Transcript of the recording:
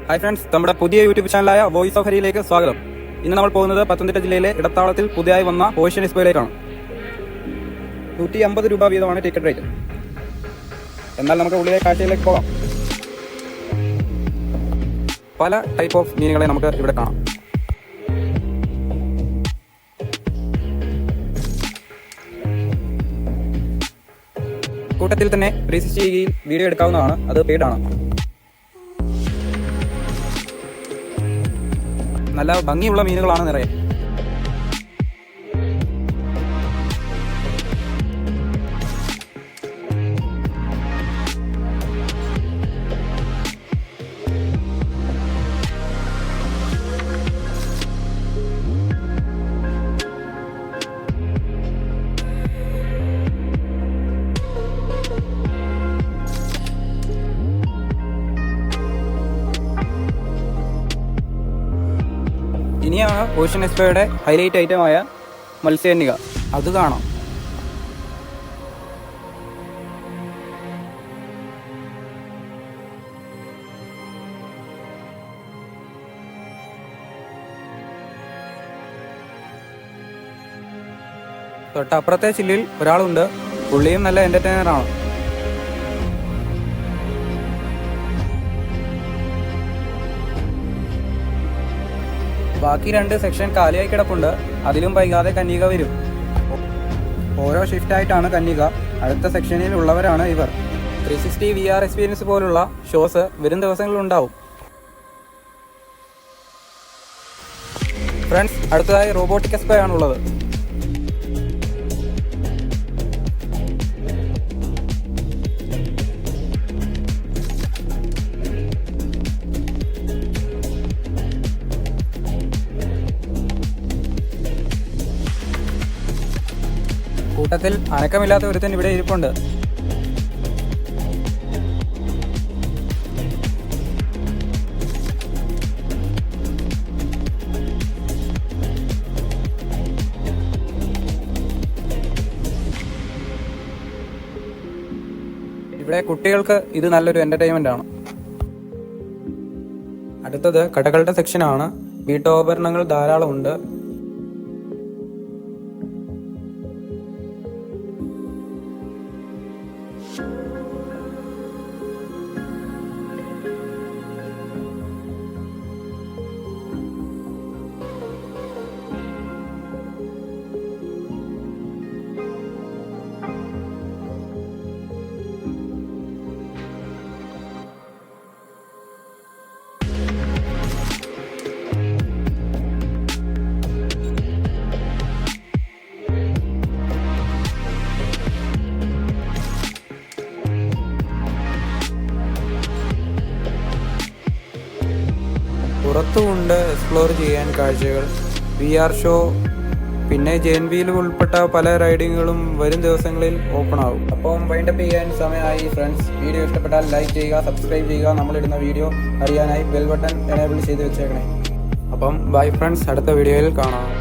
Hi friends, നമ്മുടെ പുതിയ YouTube ചാനലായ voice of ഹരിയിലേക്ക് സ്വാഗതം. ഇന്ന് നമ്മൾ പോകുന്നത് പത്തനംതിട്ട ജില്ലയിലെ ഇടത്താവളത്തിൽ പുതിയതായി വന്ന ഓഷ്യൻ എക്സ്പോയിലേക്കാണ്. 150 രൂപ വീതമാണ് ടിക്കറ്റ് റേറ്റ്. എന്നാൽ നമുക്ക് ഉള്ളിലെ കാഴ്ചയിലേക്ക് പോകാം. പല ടൈപ്പ് ഓഫ് മീനുകളെ നമുക്ക് ഇവിടെ കാണാം. കൂട്ടത്തിൽ തന്നെ 360 വീഡിയോ എടുക്കാവുന്നതാണ്. അത് പെയ്ഡാണ്. നല്ല ഭംഗിയുള്ള മീനുകളാണ് നിറയെ. ഇനിയാണ് ഓഷ്യൻ എക്സ്പോയുടെ ഹൈലൈറ്റ് ഐറ്റമായ മത്സ്യകന്യക. അത് കാണാം. തൊട്ടപ്പുറത്തെ ചില്ലിൽ ഒരാളുണ്ട്. പുള്ളിയും നല്ല എന്റർടൈനറാണ്. ബാക്കി 2 സെക്ഷൻ കാലിയായി കിടപ്പുണ്ട്. അതിലും വൈകാതെ കന്യക വരും. ഓരോ ഷിഫ്റ്റായിട്ടാണ് കന്യക. അടുത്ത സെക്ഷനിൽ ഉള്ളവരാണ് ഇവർ. 360 VR എക്സ്പീരിയൻസ് പോലുള്ള ഷോസ് വരും ദിവസങ്ങളിൽ ഉണ്ടാവും. ഫ്രണ്ട്സ്, അടുത്തതായി റോബോട്ടിക് എക്സ്പോ ആണുള്ളത്. കൂട്ടത്തിൽ അനക്കമില്ലാത്ത ഒരുത്തൻ ഇവിടെ ഇരിപ്പുണ്ട്. ഇവിടെ കുട്ടികൾക്ക് ഇത് നല്ലൊരു എന്റർടൈൻമെന്റ് ആണ്. അടുത്തത് കടകളുടെ സെക്ഷനാണ്. വീട്ടോപകരണങ്ങൾ ധാരാളം ഉണ്ട്. പുറത്തുമുണ്ട് എക്സ്പ്ലോർ ചെയ്യാൻ കാഴ്ചകൾ. VR ഷോ, പിന്നെ ജെയിൻവിയിൽ ഉൾപ്പെട്ട പല റൈഡിങ്ങുകളും വരും ദിവസങ്ങളിൽ ഓപ്പൺ ആകും. അപ്പം വൈൻഡപ്പ് ചെയ്യാൻ സമയമായി ഫ്രണ്ട്സ്. വീഡിയോ ഇഷ്ടപ്പെട്ടാൽ ലൈക്ക് ചെയ്യുക, സബ്സ്ക്രൈബ് ചെയ്യുക. നമ്മളിടുന്ന വീഡിയോ അറിയാനായി ബെൽ ബട്ടൺ എനേബിൾ ചെയ്ത് വെച്ചേക്കണേ. അപ്പം ബൈ ഫ്രണ്ട്സ്, അടുത്ത വീഡിയോയിൽ കാണാം.